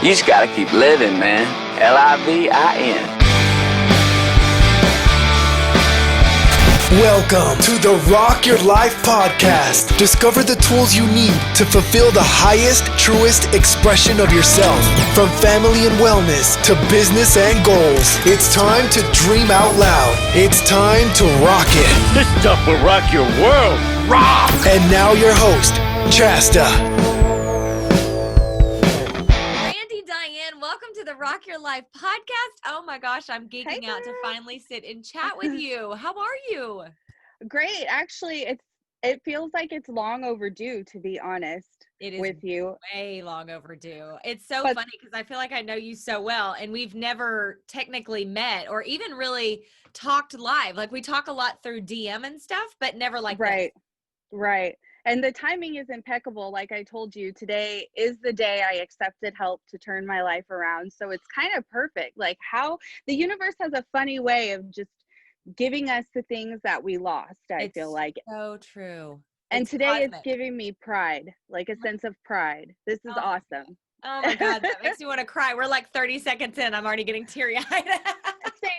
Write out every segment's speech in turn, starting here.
You just gotta keep living, man. Livin. Welcome to the Rock Your Life podcast. Discover the tools you need to fulfill the highest, truest expression of yourself. From family and wellness to business and goals, it's time to dream out loud. It's time to rock it. This stuff will rock your world. Rock! And now your host, Chasta. Brandy Diane, welcome to the Rock Your Life podcast. Oh my gosh, I'm geeking out to finally sit and chat with you. How are you? Great. Actually, it feels like it's long overdue, to be honest. It is with you. Way long overdue. It's so funny because I feel like I know you so well, and we've never technically met or even really talked live. Like we talk a lot through DM and stuff, but never like right, this. Right. And the timing is impeccable. Like I told you, today is the day I accepted help to turn my life around. So it's kind of perfect. Like how the universe has a funny way of just giving us the things that we lost, I feel like. So true. And today cosmic. It's giving me pride, like a sense of pride. This is awesome. Oh my God, that makes me want to cry. We're like 30 seconds in. I'm already getting teary-eyed.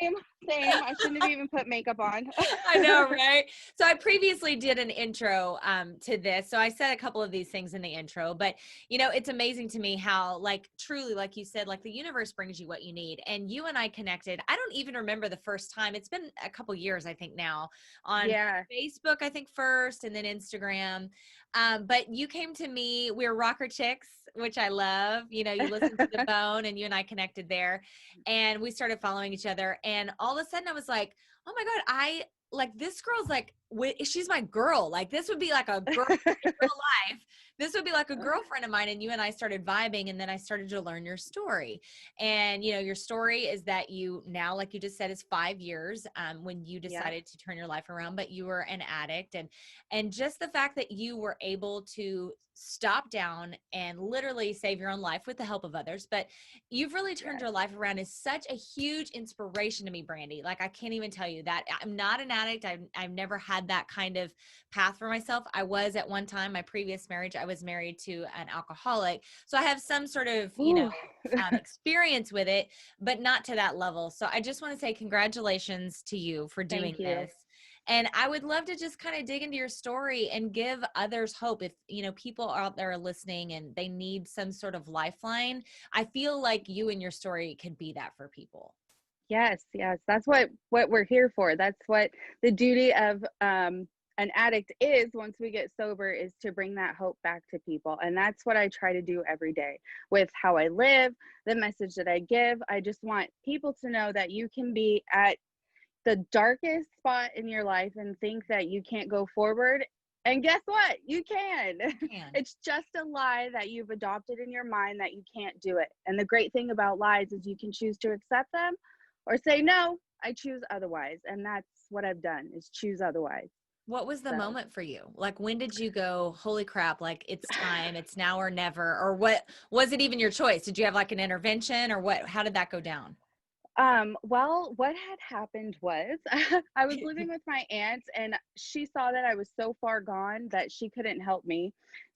Same. I shouldn't have even put makeup on. I know, right? So I previously did an intro to this. So I said a couple of these things in the intro, but you know, it's amazing to me how like truly, like you said, like the universe brings you what you need. And you and I connected. I don't even remember the first time. It's been a couple years, I think now on Facebook, I think first, and then Instagram. But you came to me, we're rocker chicks, which I love. You know, you listened to the phone and you and I connected there and we started following each other. And all of a sudden I was like, oh my God, this girl's like, she's my girl. Like this would be like a girl in real life. This would be like a girlfriend of mine. And you and I started vibing. And then I started to learn your story. And, you know, your story is that you now, like you just said, is 5 years when you decided to turn your life around, but you were an addict. And just the fact that you were able to stop down and literally save your own life with the help of others. But you've really turned your life around is such a huge inspiration to me, Brandy. Like, I can't even tell you that. I'm not an addict. I've never had that kind of path for myself. I was at one time, my previous marriage, I was married to an alcoholic. So I have some sort of, you know, experience with it, but not to that level. So I just want to say congratulations to you for doing this. And I would love to just kind of dig into your story and give others hope. If, you know, people out there are listening and they need some sort of lifeline, I feel like you and your story could be that for people. Yes. That's what we're here for. That's what the duty of an addict is once we get sober, is to bring that hope back to people. And that's what I try to do every day with how I live, the message that I give. I just want people to know that you can be at the darkest spot in your life and think that you can't go forward. And guess what? You can. It's just a lie that you've adopted in your mind that you can't do it. And the great thing about lies is you can choose to accept them or say, no, I choose otherwise. And that's what I've done, is choose otherwise. What was the moment for you? Like, when did you go, holy crap, like it's time, it's now or never? Or what was it even your choice? Did you have like an intervention or what? How did that go down? Well, what had happened was I was living with my aunt, and she saw that I was so far gone that she couldn't help me.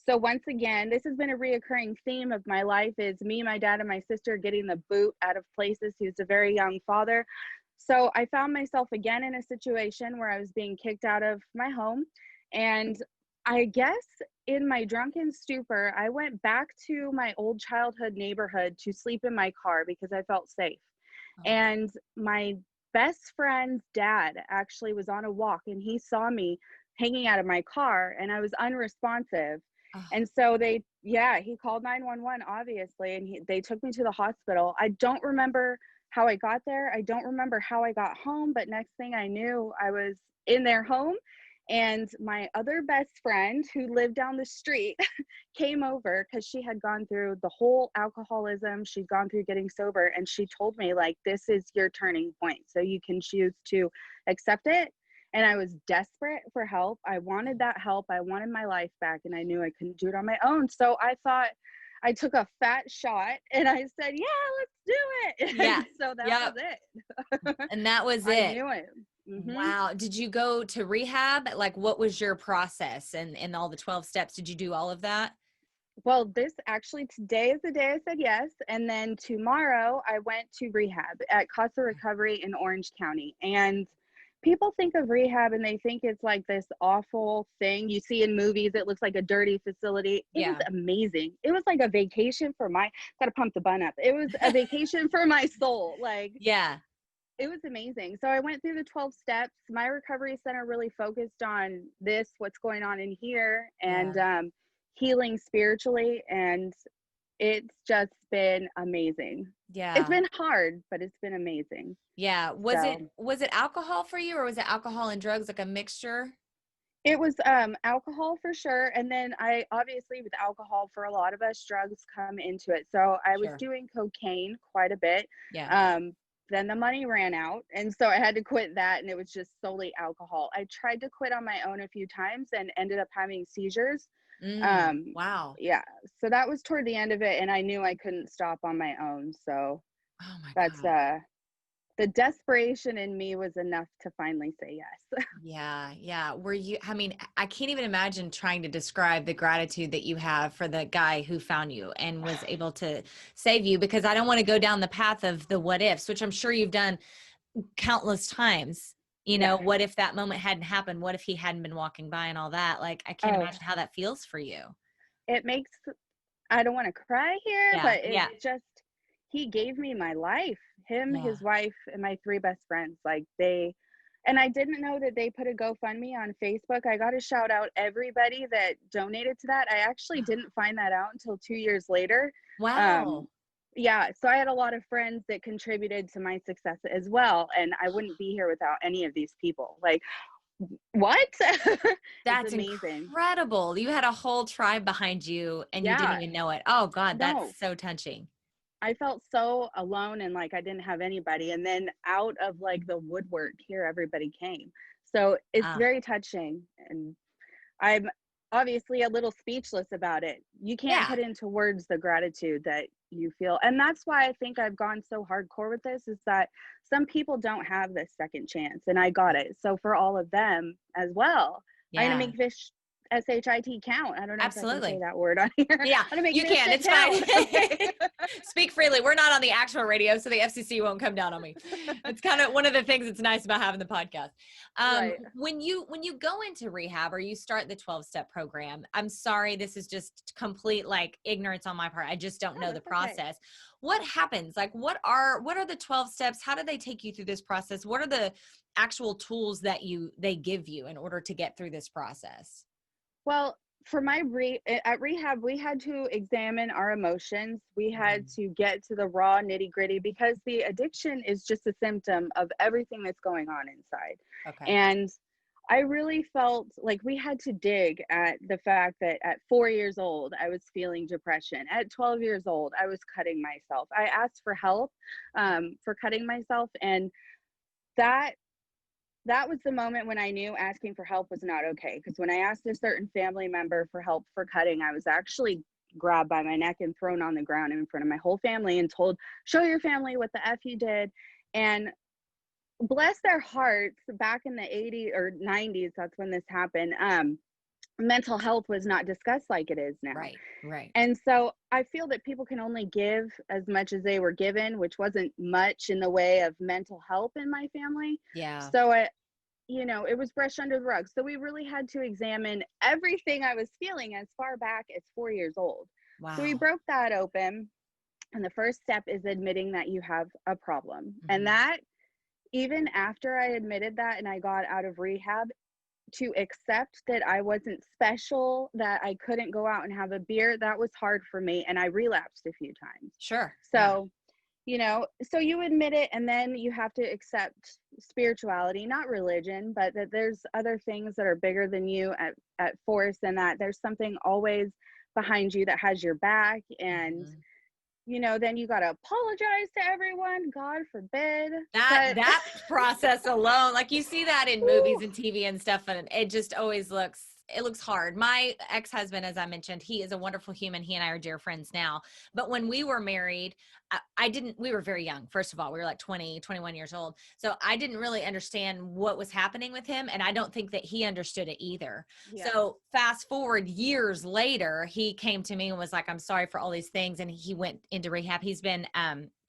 So once again, this has been a reoccurring theme of my life, is me, my dad, and my sister getting the boot out of places. He was a very young father. So I found myself again in a situation where I was being kicked out of my home. And I guess in my drunken stupor, I went back to my old childhood neighborhood to sleep in my car because I felt safe. And my best friend's dad actually was on a walk, and he saw me hanging out of my car, and I was unresponsive. And so he called 911, obviously, and they took me to the hospital. I don't remember how I got there. I don't remember how I got home, but next thing I knew, I was in their home. And my other best friend, who lived down the street, came over because she had gone through the whole alcoholism. She'd gone through getting sober, and she told me, like, this is your turning point. So you can choose to accept it. And I was desperate for help. I wanted that help. I wanted my life back, and I knew I couldn't do it on my own. So I thought, I took a fat shot and I said, yeah, let's do it. Yeah. So that was it. And that was it. I knew it. Mm-hmm. Wow. Did you go to rehab? Like, what was your process and all the 12 steps? Did you do all of that? Well, today is the day I said yes. And then tomorrow I went to rehab at Casa Recovery in Orange County. And people think of rehab and they think it's like this awful thing you see in movies. It looks like a dirty facility. It was Yeah. amazing. It was like a vacation for gotta pump the bun up. It was a vacation for my soul. Like, Yeah. it was amazing. So I went through the 12 steps. My recovery center really focused on what's going on in here, and Yeah. healing spiritually. And it's just been amazing. It's Yeah. been hard, but it's been amazing. Yeah. So Was it alcohol for you, or was it alcohol and drugs, like a mixture? it was alcohol for sure. And then I obviously, with alcohol, for a lot of us, drugs come into it. So I was Sure. doing cocaine quite a bit. Yeah. Then the money ran out, and so I had to quit that, and it was just solely alcohol. I tried to quit on my own a few times and ended up having seizures. Wow. Yeah, so that was toward the end of it, and I knew I couldn't stop on my own. So Oh my that's God. the desperation in me was enough to finally say yes. Yeah. Yeah. I mean, I can't even imagine trying to describe the gratitude that you have for the guy who found you and was able to save you, because I don't want to go down the path of the what ifs, which I'm sure you've done countless times. Yeah. What if that moment hadn't happened? What if he hadn't been walking by and all that? Like, I can't Oh, imagine how that feels for you. it makes I don't want to cry here, Yeah. but Yeah. he gave me my life. Him, Yeah. his wife, and my three best friends. And I didn't know that they put a GoFundMe on Facebook. I got to shout out everybody that donated to that. I actually didn't find that out until 2 years later. Um, Wow. yeah, so I had a lot of friends that contributed to my success as well, and I wouldn't be here without any of these people. Like, what? It's That's amazing. incredible. You had a whole tribe behind you and you didn't Yeah, even know it. Oh God, no. that's so touching. I felt so alone and like I didn't have anybody. And then out of like the woodwork here, everybody came. So it's Ah, very touching. And I'm obviously a little speechless about it. You can't yeah. put into words the gratitude that you feel. And that's why I think I've gone so hardcore with this, is that some people don't have this second chance, and I got it. So for all of them as well, I'm going to Yeah. make this SHIT count. I don't know if I can say Absolutely. that word on here. Yeah, I'm going to make you this can. shit It's fine. count. Okay. Speak freely. We're not on the actual radio, so the FCC won't come down on me. It's kind of one of the things that's nice about having the podcast. Right. When you go into rehab or you start the 12-step program, I'm sorry, this is just complete like ignorance on my part. I just don't No, know the that's okay. process. What happens? Like, what are the 12 steps? How do they take you through this process? What are the actual tools that they give you in order to get through this process? Well, for at rehab, we had to examine our emotions. We had Mhm. to get to the raw nitty gritty, because the addiction is just a symptom of everything that's going on inside. Okay. And I really felt like we had to dig at the fact that at 4 years old, I was feeling depression. At 12 years old, I was cutting myself. I asked for help for cutting myself. And that that was the moment when I knew asking for help was not okay. Because when I asked a certain family member for help for cutting, I was actually grabbed by my neck and thrown on the ground in front of my whole family and told, show your family what the F you did. And bless their hearts, back in the 80s or 90s, that's when this happened. Mental health was not discussed like it is now. Right. Right. And so I feel that people can only give as much as they were given, which wasn't much in the way of mental health in my family. Yeah. So it was brushed under the rug. So we really had to examine everything I was feeling as far back as 4 years old. So we Wow. broke that open. And the first step is admitting that you have a problem. And Mhm. that, even after I admitted that and I got out of rehab, to accept that I wasn't special, that I couldn't go out and have a beer, that was hard for me. And I relapsed a few times. Sure. Yeah. So so you admit it, and then you have to accept spirituality, not religion, but that there's other things that are bigger than you at force, and that there's something always behind you that has your back. And Mhm. then you got to apologize to everyone, God forbid. That But that process alone, like you see that in movies whew, and TV and stuff, and it just always looks hard. My ex-husband, as I mentioned, he is a wonderful human. He and I are dear friends now. But when we were married, we were very young. First of all, we were like 20, 21 years old. So I didn't really understand what was happening with him. And I don't think that he understood it either. Yeah. So fast forward years later, he came to me and was like, I'm sorry for all these things. And he went into rehab. He's been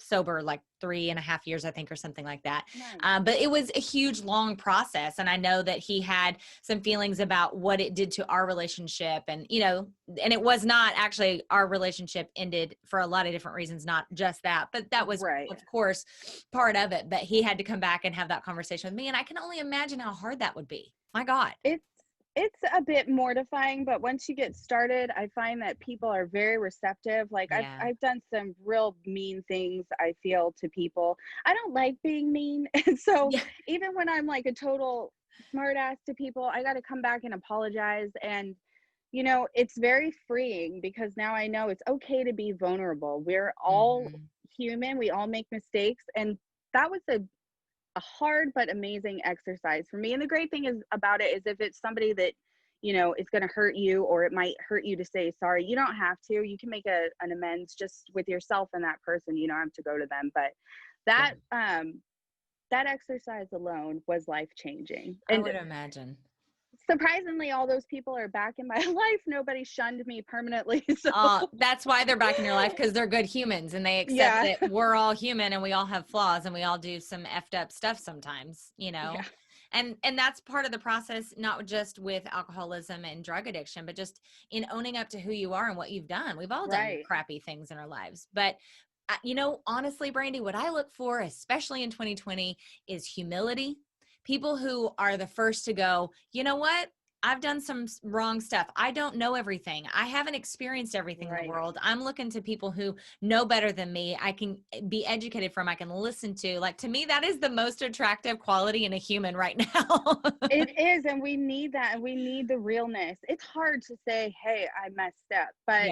sober like 3.5 years, I think, or something like that. Nice. But it was a huge, long process. And I know that he had some feelings about what it did to our relationship. And, and it was not actually, our relationship ended for a lot of different reasons, not just that, but that was, Right. of course, part of it. But he had to come back and have that conversation with me. And I can only imagine how hard that would be. My God. It's a bit mortifying, but once you get started, I find that people are very receptive. Like Yeah. I've done some real mean things, I feel, to people. I don't like being mean. And so Yeah. even when I'm like a total smartass to people, I got to come back and apologize. And, it's very freeing because now I know it's okay to be vulnerable. We're all human. We all make mistakes. And that was a hard but amazing exercise for me. And the great thing is about it is if it's somebody that is going to hurt you, or it might hurt you to say sorry, you don't have to. You can make an amends just with yourself and that person. You don't have to go to them. But that that exercise alone was life changing. I would imagine. Surprisingly, all those people are back in my life. Nobody shunned me permanently. So that's why they're back in your life, because they're good humans and they accept that we're all human and we all have flaws and we all do some effed up stuff sometimes, Yeah. And that's part of the process, not just with alcoholism and drug addiction, but just in owning up to who you are and what you've done. We've all done crappy things in our lives. But, honestly, Brandy, what I look for, especially in 2020, is humility. People who are the first to go, you know what? I've done some wrong stuff. I don't know everything. I haven't experienced everything in the world. I'm looking to people who know better than me. I can be educated from, I can listen to. Like, to me, that is the most attractive quality in a human right now. It is. And we need that. And we need the realness. It's hard to say, hey, I messed up, but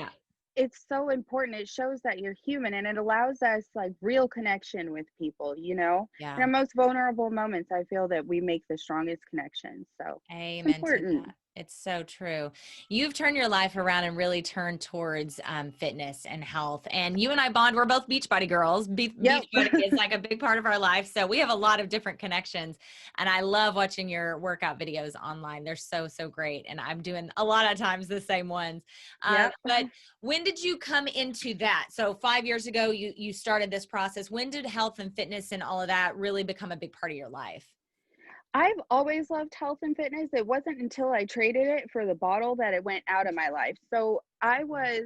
it's so important. It shows that you're human, and it allows us like real connection with people, in our most vulnerable moments. I feel that we make the strongest connections. So amen to that. It's so true. You've turned your life around and really turned towards fitness and health. And you and I bond. We're both Beachbody girls. Beachbody is like a big part of our life. So we have a lot of different connections. And I love watching your workout videos online. They're so, so great. And I'm doing a lot of times the same ones. But when did you come into that? So 5 years ago, you started this process. When did health and fitness and all of that really become a big part of your life? I've always loved health and fitness. It wasn't until I traded it for the bottle that it went out of my life. So I was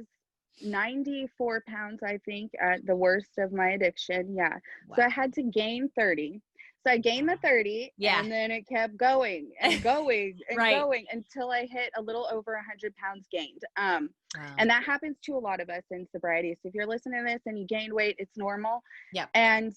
94 pounds, I think, at the worst of my addiction. Yeah. Wow. So I had to gain 30. So I gained the 30 and then it kept going and going and going until I hit a little over 100 pounds gained. And that happens to a lot of us in sobriety. So if you're listening to this and you gained weight, it's normal. Yeah. And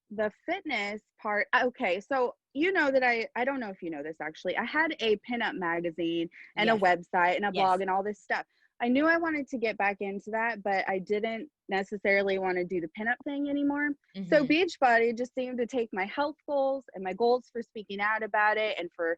the fitness part. Okay. So that I don't know if you know this actually. I had a pinup magazine and a website and a blog and all this stuff. I knew I wanted to get back into that, but I didn't necessarily want to do the pinup thing anymore. So Beachbody just seemed to take my health goals and my goals for speaking out about it and for,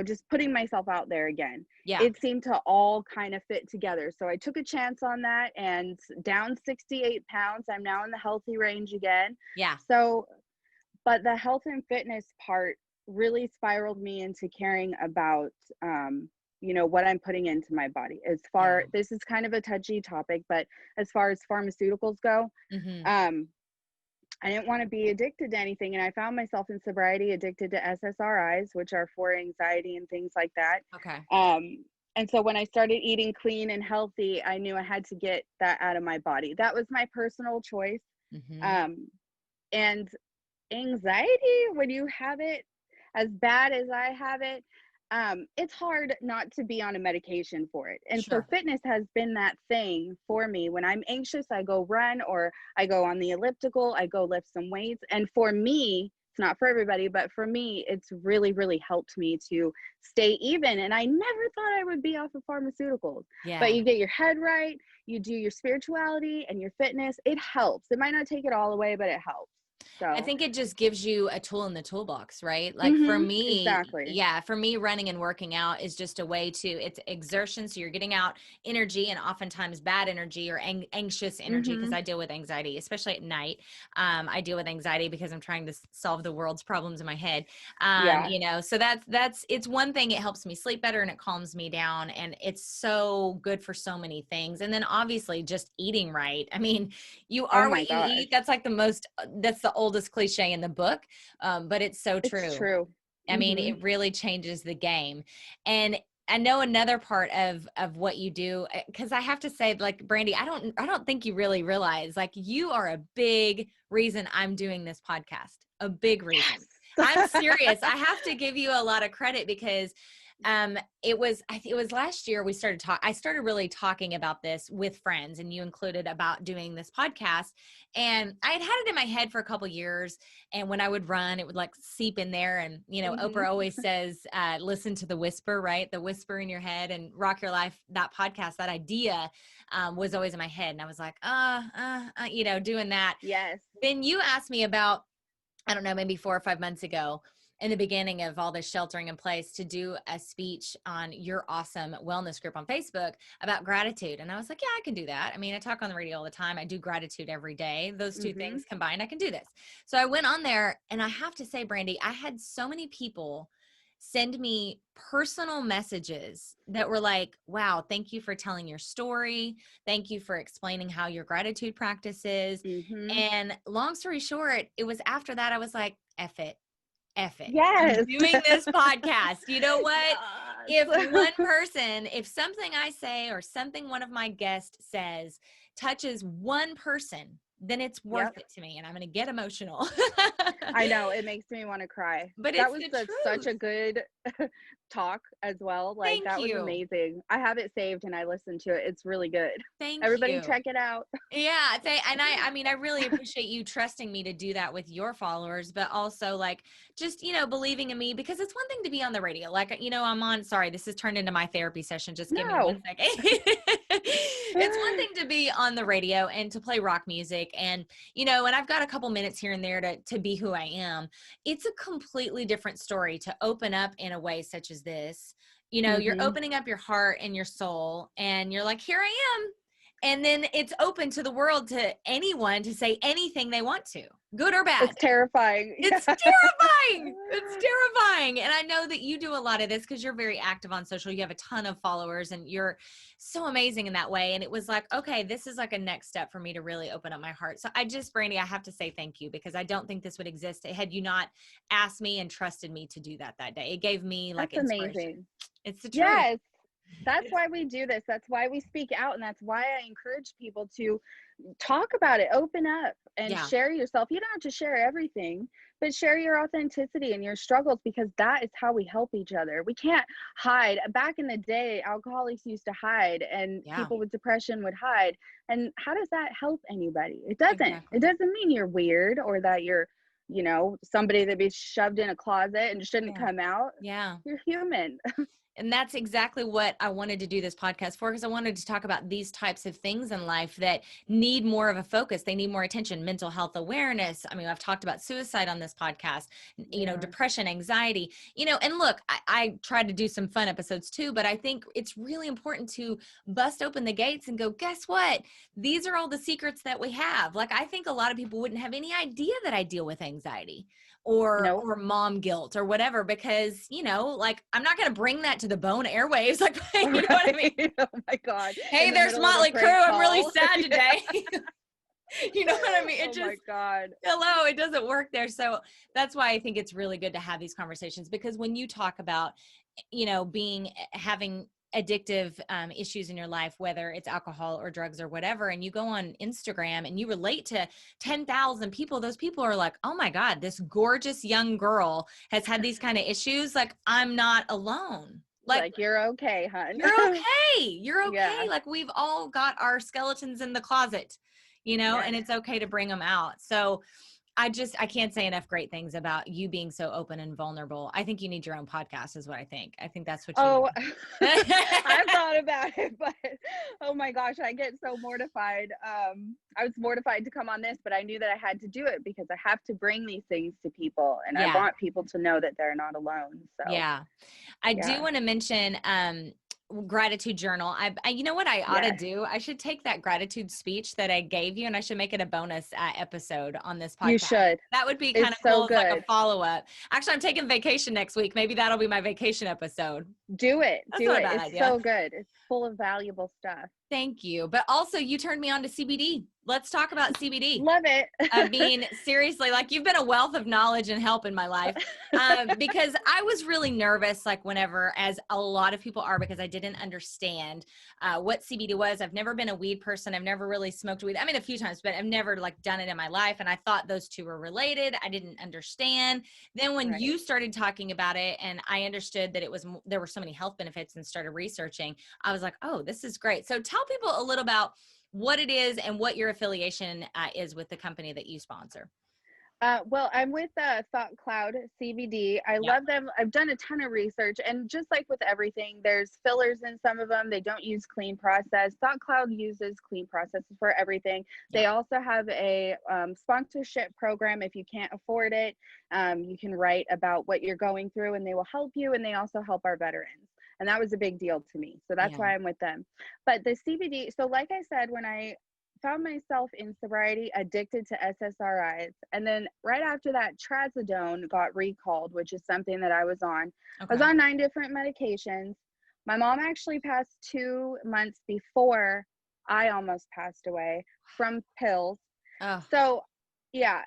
just putting myself out there again. Yeah. It seemed to all kind of fit together. So I took a chance on that and down 68 pounds. I'm now in the healthy range again. Yeah. So, but the health and fitness part really spiraled me into caring about, what I'm putting into my body. This is kind of a touchy topic, but as far as pharmaceuticals go, I didn't want to be addicted to anything. And I found myself in sobriety addicted to SSRIs, which are for anxiety and things like that. Okay. And so when I started eating clean and healthy, I knew I had to get that out of my body. That was my personal choice. And anxiety, when you have it as bad as I have it, it's hard not to be on a medication for it. And so fitness has been that thing for me. When I'm anxious, I go run, or I go on the elliptical, I go lift some weights. And for me, it's not for everybody, but for me, it's really, really helped me to stay even. And I never thought I would be off of pharmaceuticals. Yeah. But you get your head right, you do your spirituality and your fitness, it helps. It might not take it all away, but it helps. So I think it just gives you a tool in the toolbox, right? Like for me, exactly. yeah, for me, running and working out is just a way to, it's exertion. So you're getting out energy, and oftentimes bad energy or anxious energy, because I deal with anxiety, especially at night. I deal with anxiety because I'm trying to solve the world's problems in my head. Yeah. You know, so it's one thing. It helps me sleep better and it calms me down, and it's so good for so many things. And then obviously just eating right. I mean, you Oh are my what you gosh. eat. That's the oldest cliche in the book. But it's so It's true. true. I mean, it really changes the game. And I know another part of what you do, because I have to say, like, Brandy, I don't think you really realize, like, you are a big reason I'm doing this podcast. A big reason. Yes. I'm serious. I have to give you a lot of credit, because it was last year I started really talking about this with friends, and you included, about doing this podcast. And I had it in my head for a couple years. And when I would run, it would like seep in there. And, you know, Oprah always says, listen to the whisper, right? The whisper in your head, and Rock Your Life, that podcast, that idea was always in my head. And I was like, you know, doing that. Yes. Then you asked me about, I don't know, maybe 4 or 5 months ago, in the beginning of all this sheltering in place, to do a speech on your awesome wellness group on Facebook about gratitude. And I was like, yeah, I can do that. I mean, I talk on the radio all the time. I do gratitude every day. Those two things combined, I can do this. So I went on there, and I have to say, Brandy, I had so many people send me personal messages that were like, wow, thank you for telling your story. Thank you for explaining how your gratitude practice is. And long story short, it was after that, I was like, F it. Yes. I'm doing this podcast. You know what? If if something I say or something one of my guests says touches one person, then it's worth it to me, and I'm going to get emotional. I know, it makes me want to cry. But That it's was the such a truth. good talk as well. Like, Thank that was you. amazing. I have it saved and I listened to it. It's really good. Thank Everybody you. check it out. Yeah. And I mean, I really appreciate you trusting me to do that with your followers, but also, like, just, you know, believing in me, because it's one thing to be on the radio. Like, you know, sorry, this has turned into my therapy session. Just give me No. 1 second. It's one thing to be on the radio and to play rock music, and, you know, and I've got a couple minutes here and there to be who I am. It's a completely different story to open up in a way such as this. You know, you're opening up your heart and your soul, and you're like, here I am. And then it's open to the world, to anyone to say anything they want to, good or bad. It's terrifying. It's terrifying. It's terrifying. And I know that you do a lot of this because you're very active on social. You have a ton of followers, and you're so amazing in that way. And it was like, okay, this is like a next step for me to really open up my heart. So Brandy, I have to say thank you, because I don't think this would exist had you not asked me and trusted me to do that day. It gave me like That's inspiration. amazing. It's the truth. Yes. That's why we do this. That's why we speak out. And that's why I encourage people to talk about it, open up, and share yourself. You don't have to share everything, but share your authenticity and your struggles, because that is how we help each other. We can't hide. Back in the day, alcoholics used to hide, and people with depression would hide. And how does that help anybody? It doesn't. Exactly. It doesn't mean you're weird, or that you're, you know, somebody that be shoved in a closet and shouldn't come out. Yeah. You're human. And that's exactly what I wanted to do this podcast for, because I wanted to talk about these types of things in life that need more of a focus. They need more attention, mental health awareness. I mean, I've talked about suicide on this podcast, you know, depression, anxiety, you know, and look, I tried to do some fun episodes too, but I think it's really important to bust open the gates and go, guess what? These are all the secrets that we have. Like, I think a lot of people wouldn't have any idea that I deal with anxiety or mom guilt or whatever, because, you know, like, I'm not going to bring that to the bone airwaves. Like, you know what I mean? Oh my God. Hey, there's Motley Crue. I'm really sad today. You know what I mean? Oh my God. Hello, it doesn't work there. So that's why I think it's really good to have these conversations, because when you talk about, you know, having addictive issues in your life, whether it's alcohol or drugs or whatever, and you go on Instagram and you relate to 10,000 people, those people are like, oh my God, this gorgeous young girl has had these kind of issues. Like, I'm not alone. Like, you're okay, hon. You're okay. You're okay. Yeah. Like, we've all got our skeletons in the closet, you know, and it's okay to bring them out. So I can't say enough great things about you being so open and vulnerable. I think you need your own podcast is what I think. I think that's what you need. I've thought about it, but oh my gosh, I get so mortified. I was mortified to come on this, but I knew that I had to do it because I have to bring these things to people, and I want people to know that they're not alone. So yeah, I do want to mention gratitude journal. You know what I ought to do? I should take that gratitude speech that I gave you and I should make it a bonus episode on this podcast. You should. That would be kind of cool. It's like a follow-up. Actually, I'm taking vacation next week. Maybe that'll be my vacation episode. Do it. Do it. It's idea. So good. It's full of valuable stuff. Thank you. But also you turned me on to CBD. Let's talk about CBD. Love it. I mean, seriously, like you've been a wealth of knowledge and help in my life because I was really nervous, like whenever, as a lot of people are, because I didn't understand what CBD was. I've never been a weed person. I've never really smoked weed. I mean, a few times, but I've never like done it in my life. And I thought those two were related. I didn't understand. Then when you started talking about it and I understood that there were so many health benefits and started researching, I was like, oh, this is great. So tell people a little about what it is and what your affiliation is with the company that you sponsor. Well, I'm with Thought Cloud CBD. I love them. I've done a ton of research, and just like with everything, there's fillers in some of them. They don't use clean process. Thought Cloud uses clean processes for everything. They also have a sponsorship program. If you can't afford it, you can write about what you're going through, and they will help you. And they also help our veterans. And that was a big deal to me. So that's why I'm with them. But the CBD, so like I said, when I found myself in sobriety addicted to SSRIs, and then right after that, trazodone got recalled, which is something that I was on. I was on 9 different medications. My mom actually passed 2 months before I almost passed away from pills. So yeah,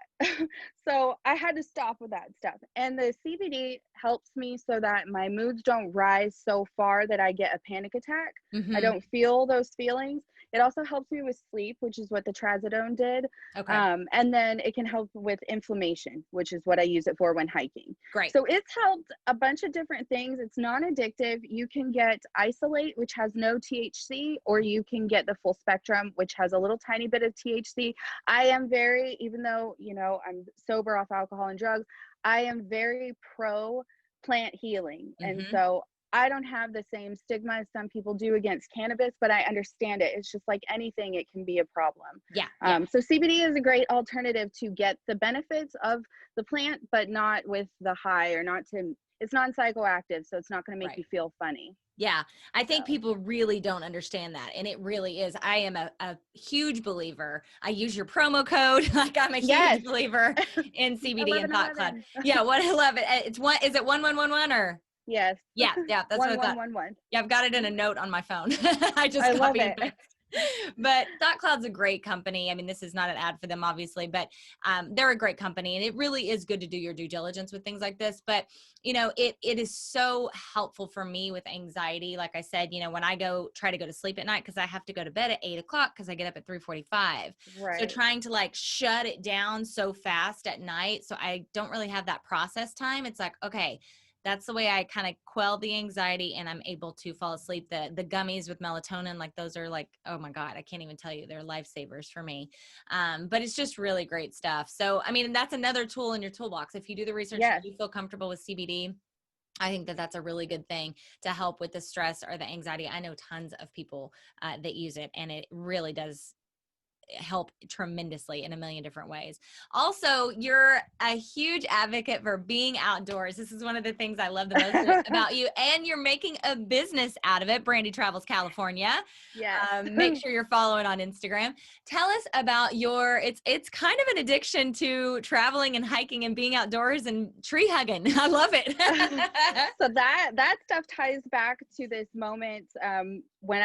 so I had to stop with that stuff. And the CBD helps me so that my moods don't rise so far that I get a panic attack. I don't feel those feelings. It also helps me with sleep, which is what the trazodone did. And then it can help with inflammation, which is what I use it for when hiking. Great. So it's helped a bunch of different things. It's non-addictive. You can get isolate, which has no THC, or you can get the full spectrum, which has a little tiny bit of THC. I am very, even though, you know, I'm sober off alcohol and drugs, I am very pro plant healing. And so I don't have the same stigma as some people do against cannabis, but I understand it. It's just like anything, it can be a problem. So CBD is a great alternative to get the benefits of the plant, but not with the high, or it's non-psychoactive, so it's not going to make you feel funny. Yeah, I think people really don't understand that. And it really is. I am a huge believer. I use your promo code. Like I'm a huge believer in CBD and Thought Cloud. Yeah, what I love it. It's one, is it 1111 or? Yes. Yeah, that's what I thought. 1111. Yeah, I've got it in a note on my phone. I love copied it. But Thought Cloud's a great company. I mean, this is not an ad for them, obviously, but they're a great company, and it really is good to do your due diligence with things like this. But, you know, it is so helpful for me with anxiety. Like I said, you know, when I try to go to sleep at night, because I have to go to bed at 8 o'clock because I get up at 3:45. So trying to like shut it down so fast at night, so I don't really have that process time. It's like, okay, that's the way I kind of quell the anxiety, and I'm able to fall asleep. The gummies with melatonin, like those are like, oh my God, I can't even tell you, they're lifesavers for me. But it's just really great stuff. So, I mean, that's another tool in your toolbox. If you do the research and you feel comfortable with CBD, I think that that's a really good thing to help with the stress or the anxiety. I know tons of people that use it, and it really does help tremendously in a million different ways. Also, you're a huge advocate for being outdoors. This is one of the things I love the most about you, and you're making a business out of it. Brandy Travels California. Make sure you're following on Instagram. Tell us about it's kind of an addiction to traveling and hiking and being outdoors and tree hugging. I love it. So that stuff ties back to this moment when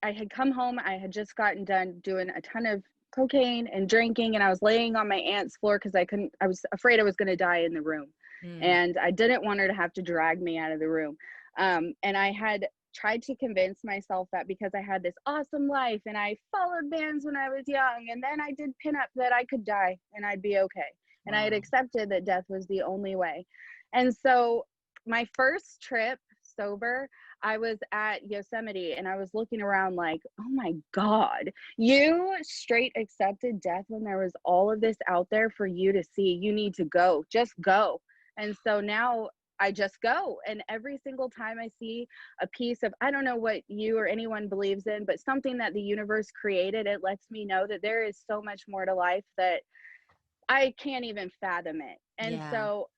I had come home. I had just gotten done doing a ton of cocaine and drinking, and I was laying on my aunt's floor because I was afraid I was going to die in the room. And I didn't want her to have to drag me out of the room. And I had tried to convince myself that because I had this awesome life and I followed bands when I was young, and then I did pin up, that I could die and I'd be okay. And I had accepted that death was the only way. And so my first trip sober, I was at Yosemite and I was looking around like, oh my God, you straight accepted death when there was all of this out there for you to see. You need to go, just go. And so now I just go. And every single time I see a piece of, I don't know what you or anyone believes in, but something that the universe created, it lets me know that there is so much more to life that I can't even fathom it. And Yeah. so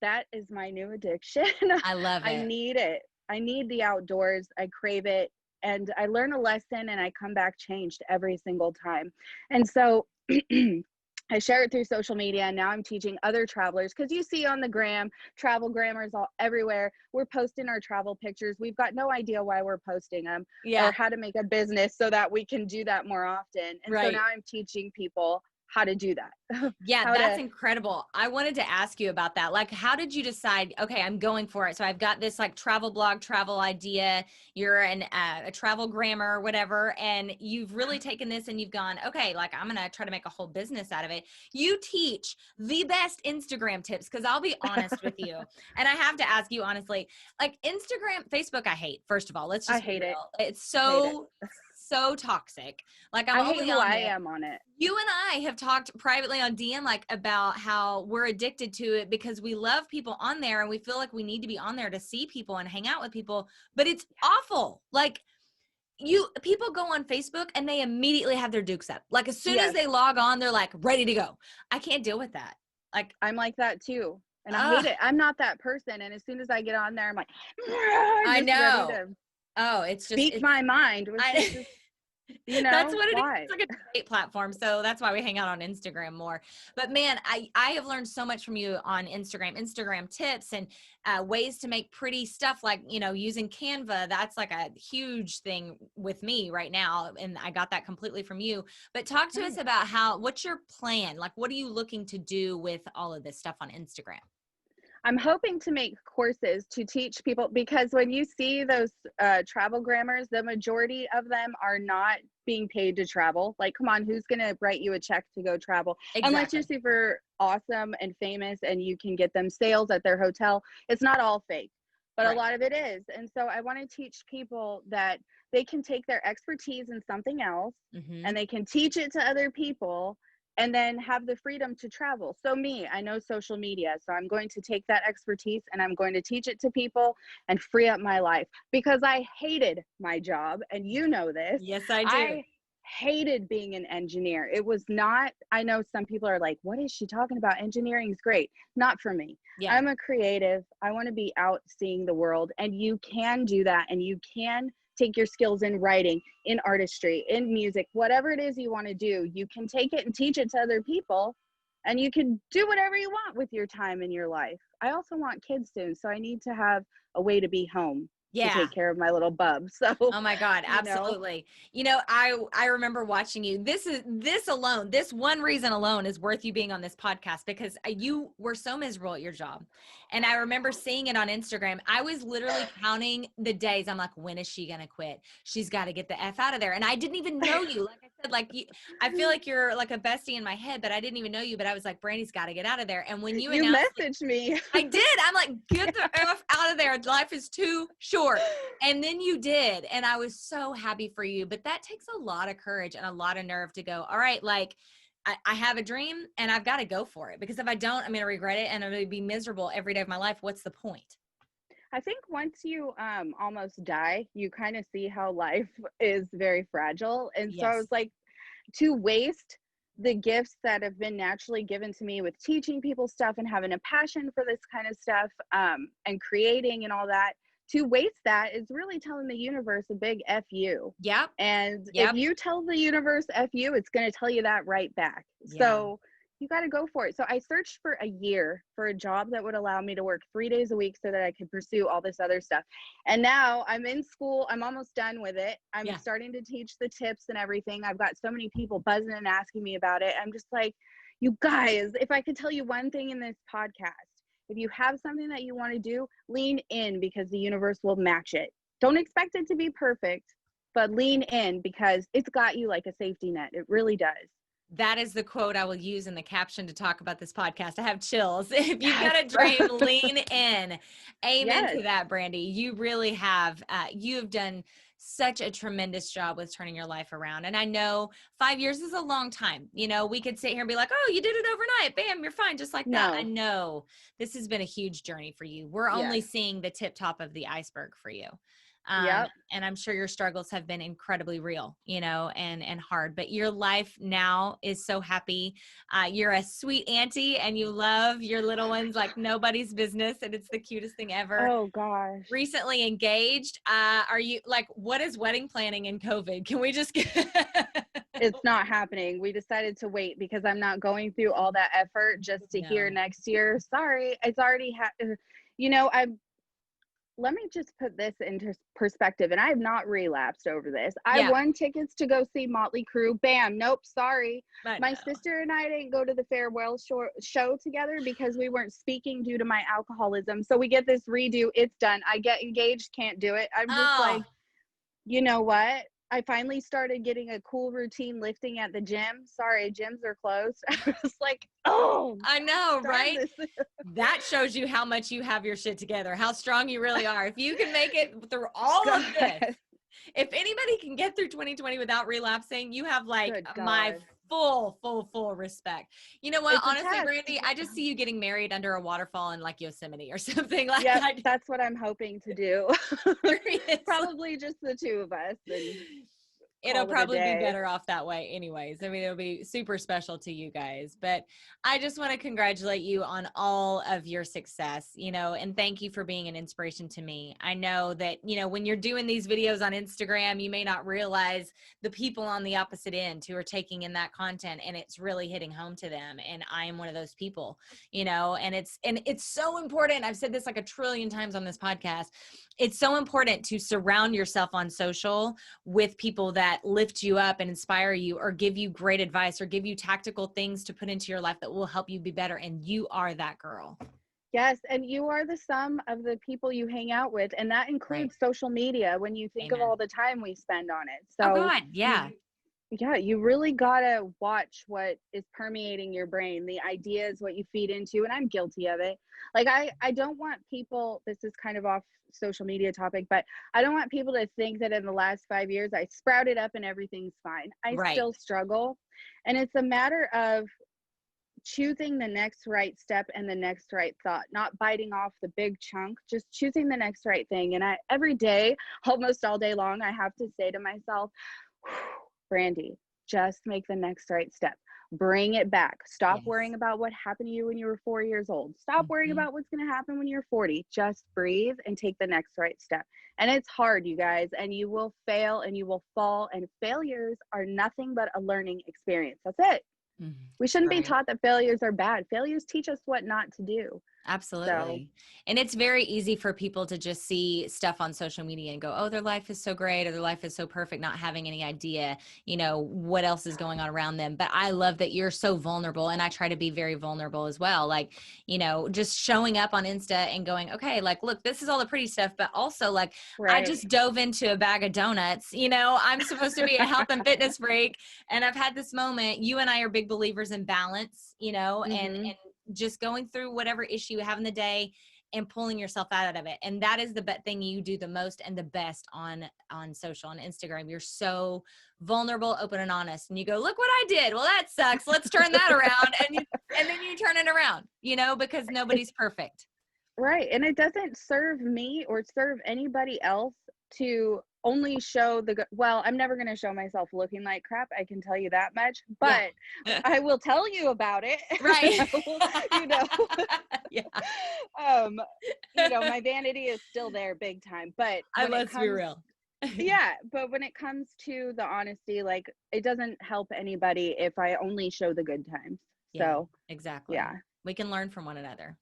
that is my new addiction. I love I it. need it. I need the outdoors. I crave it. And I learn a lesson and I come back changed every single time. And so I share it through social media. And now I'm teaching other travelers, because you see on the gram, travel grammars all everywhere. We're posting our travel pictures. We've got no idea why we're posting them or how to make a business so that we can do that more often. And so now I'm teaching people how to do that. Yeah, that's incredible. I wanted to ask you about that. Like, how did you decide, okay, I'm going for it? So I've got this like travel blog, travel idea. You're a travel grammar, whatever. And you've really taken this and you've gone, okay, like I'm going to try to make a whole business out of it. You teach the best Instagram tips. Cause I'll be honest with you. And I have to ask you honestly, like Instagram, Facebook, I hate, first of all, let's just be real. It's so toxic. Like I'm I hate only who on I there. am on it. You and I have talked privately on DM like about how we're addicted to it because we love people on there and we feel like we need to be on there to see people and hang out with people, but it's awful. Like people go on Facebook and they immediately have their dukes up. Like as soon as they log on, they're like ready to go. I can't deal with that. Like I'm like that too. And I hate it. I'm not that person. And as soon as I get on there, I'm like, I know. ready to it's just speak my mind. You know, that's what it is. why? It's like a debate platform. So that's why we hang out on Instagram more. But man, I have learned so much from you on Instagram tips and ways to make pretty stuff like, using Canva. That's like a huge thing with me right now. And I got that completely from you. But talk to us about what's your plan? Like, what are you looking to do with all of this stuff on Instagram? I'm hoping to make courses to teach people, because when you see those travel grammars, the majority of them are not being paid to travel. Like, come on, who's going to write you a check to go travel? Exactly. Unless you're super awesome and famous and you can get them sales at their hotel. It's not all fake, but a lot of it is. And so I want to teach people that they can take their expertise in something else and they can teach it to other people and then have the freedom to travel. So I know social media. So I'm going to take that expertise and I'm going to teach it to people and free up my life, because I hated my job. And you know this. Yes, I do. I hated being an engineer. It was not, I know some people are like, what is she talking about? Engineering is great. Not for me. Yeah. I'm a creative. I want to be out seeing the world, and you can do that. And you can take your skills in writing, in artistry, in music, whatever it is you want to do, you can take it and teach it to other people, and you can do whatever you want with your time in your life. I also want kids soon, so I need to have a way to be home to take care of my little bub. So, oh my God, absolutely. I remember watching you. This one reason alone is worth you being on this podcast, because you were so miserable at your job. And I remember seeing it on Instagram. I was literally counting the days. I'm like, when is she going to quit? She's got to get the F out of there. And I didn't even know you. Like I said, I feel like you're like a bestie in my head, but I didn't even know you. But I was like, Brandy's got to get out of there. And when you messaged me, I did. I'm like, get the F out of there. Life is too short. And then you did. And I was so happy for you. But that takes a lot of courage and a lot of nerve to go, all right, like I have a dream and I've got to go for it, because if I don't, I'm going to regret it and I'm going to be miserable every day of my life. What's the point? I think once you almost die, you kind of see how life is very fragile. And so I was like, to waste the gifts that have been naturally given to me with teaching people stuff and having a passion for this kind of stuff and creating and all that, to waste that is really telling the universe a big F you. Yep. And if you tell the universe F you, it's going to tell you that right back. Yeah. So you got to go for it. So I searched for a year for a job that would allow me to work 3 days a week so that I could pursue all this other stuff. And now I'm in school. I'm almost done with it. I'm starting to teach the tips and everything. I've got so many people buzzing and asking me about it. I'm just like, you guys, if I could tell you one thing in this podcast, if you have something that you want to do, lean in, because the universe will match it. Don't expect it to be perfect, but lean in, because it's got you like a safety net. It really does. That is the quote I will use in the caption to talk about this podcast. I have chills. If you've got a dream, lean in. Amen Yes. to that, Brandy. You really have. You have done such a tremendous job with turning your life around. And I know 5 years is a long time. You know, we could sit here and be like, oh, you did it overnight. Bam, you're fine. Just like that. I No. know this has been a huge journey for you. We're only Yes. seeing the tip top of the iceberg for you. Yep. And I'm sure your struggles have been incredibly real, you know, and hard, but your life now is so happy. You're a sweet auntie and you love your little ones like nobody's business. And it's the cutest thing ever. Oh gosh. Recently engaged. Are you like, what is wedding planning in COVID? Can we just get It's not happening. We decided to wait because I'm not going through all that effort just to hear next year. Sorry, it's already you know, let me just put this into perspective, and I have not relapsed over this. I won tickets to go see Motley Crue. Bam. Nope. Sorry. My sister and I didn't go to the farewell show together because we weren't speaking due to my alcoholism. So we get this redo. It's done. I get engaged. Can't do it. I'm just like, you know what? I finally started getting a cool routine lifting at the gym. Sorry, gyms are closed. I was like, oh, I know, right? That shows you how much you have your shit together, how strong you really are. If you can make it through all of this, if anybody can get through 2020 without relapsing, you have like my full respect. You know what? It's honestly, Brandy, I just see you getting married under a waterfall in like Yosemite or something like that. that. That's what I'm hoping to do. Probably just the two of us. And it'll probably be better off that way anyways. I mean, it'll be super special to you guys, but I just want to congratulate you on all of your success, you know, and thank you for being an inspiration to me. I know that, you know, when you're doing these videos on Instagram, you may not realize the people on the opposite end who are taking in that content and it's really hitting home to them. And I am one of those people, you know, and it's so important. I've said this like a trillion times on this podcast. It's so important to surround yourself on social with people that lift you up and inspire you or give you great advice or give you tactical things to put into your life that will help you be better. And you are that girl. Yes. And you are the sum of the people you hang out with. And that includes social media when you think of all the time we spend on it. So, oh God, yeah. You really gotta watch what is permeating your brain, the ideas, what you feed into, and I'm guilty of it. Like I don't want people, this is kind of off social media topic, but I don't want people to think that in the last 5 years I sprouted up and everything's fine. I still struggle. And it's a matter of choosing the next right step and the next right thought, not biting off the big chunk, just choosing the next right thing. And every day, almost all day long, I have to say to myself, Brandy, just make the next right step. Bring it back. Stop worrying about what happened to you when you were 4 years old. Stop worrying about what's going to happen when you're 40. Just breathe and take the next right step. And it's hard, you guys, and you will fail and you will fall, and failures are nothing but a learning experience. That's it. We shouldn't be taught that failures are bad. Failures teach us what not to do. Absolutely. And it's very easy for people to just see stuff on social media and go, oh, their life is so great or their life is so perfect, not having any idea, you know, what else is going on around them. But I love that you're so vulnerable, and I try to be very vulnerable as well. Like, you know, just showing up on Insta and going, okay, like, look, this is all the pretty stuff, but also like, I just dove into a bag of donuts, you know, I'm supposed to be a health and fitness freak. And I've had this moment. You and I are big believers in balance, you know, and just going through whatever issue you have in the day and pulling yourself out of it. And that is the thing you do the most and the best on social, on Instagram. You're so vulnerable, open and honest. And you go, look what I did. Well, that sucks. Let's turn that around. And then you turn it around, you know, because nobody's perfect. Right. And it doesn't serve me or serve anybody else to only show well, I'm never going to show myself looking like crap. I can tell you that much, but I will tell you about it. Right. You know, you know, my vanity is still there big time, but let's be real. But when it comes to the honesty, like, it doesn't help anybody if I only show the good times. So exactly. Yeah. We can learn from one another.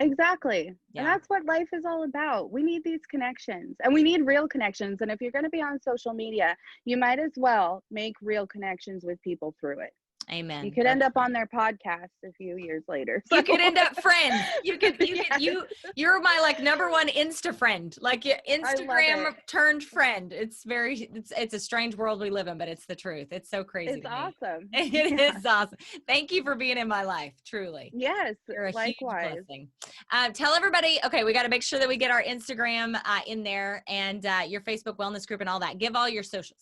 Exactly. And that's what life is all about. We need these connections, and we need real connections. And if you're going to be on social media, you might as well make real connections with people through it. Amen. You could end up on their podcast a few years later. You could end up friends. Yes. You're my like number one Insta friend, like your Instagram it. turned friend. It's a strange world we live in, but it's the truth. It's so crazy. It's awesome. It is awesome. Thank you for being in my life. Truly. Yes. You're a likewise. huge blessing. Tell everybody, okay, we got to make sure that we get our Instagram in there and your Facebook wellness group and all that. Give all your socials.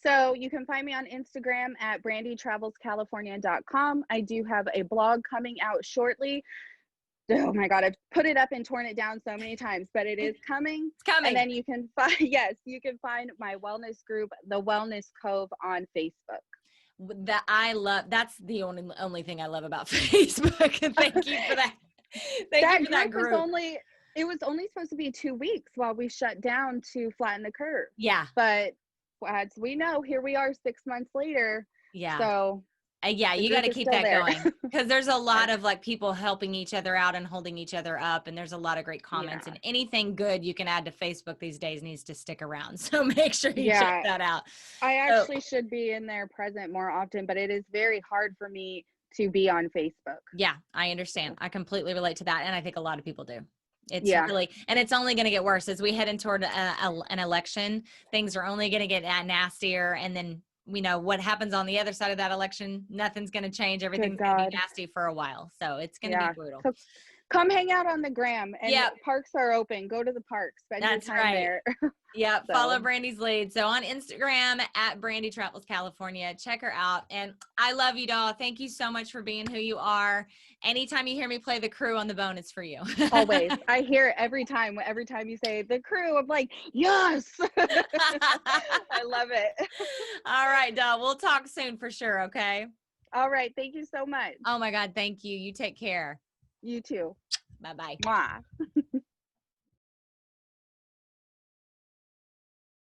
So you can find me on Instagram at brandytravelscalifornia.com. I do have a blog coming out shortly. Oh my God, I've put it up and torn it down so many times, but it is coming. It's coming. And then you can find, yes, you can find my wellness group, The Wellness Cove, on Facebook. That's the only thing I love about Facebook. Thank you for that. Thank you for that group. It was only supposed to be 2 weeks while we shut down to flatten the curve. Yeah. But as we know, here we are 6 months later. Yeah. So yeah, you got to keep that going, because there's a lot of like people helping each other out and holding each other up. And there's a lot of great comments, and anything good you can add to Facebook these days needs to stick around. So make sure you check that out. I actually should be in there present more often, but it is very hard for me to be on Facebook. Yeah, I understand. I completely relate to that. And I think a lot of people do. It's really, and it's only going to get worse as we head in toward an election. Things are only going to get nastier. And then we know what happens on the other side of that election. Nothing's going to change. Everything's going to be nasty for a while. So it's going to be brutal. So come hang out on the gram, and parks are open. Go to the park. Spend your time there. Yeah. Follow Brandy's lead. So on Instagram at Brandy Travels California, check her out. And I love you, doll. Thank you so much for being who you are. Anytime you hear me play The Crew on the bone, it's for you. Always. I hear it every time. Every time you say The Crew, I'm like, yes. I love it. All right, doll. We'll talk soon for sure. Okay. All right. Thank you so much. Oh my God. Thank you. You take care. You too. Bye-bye. Mwah.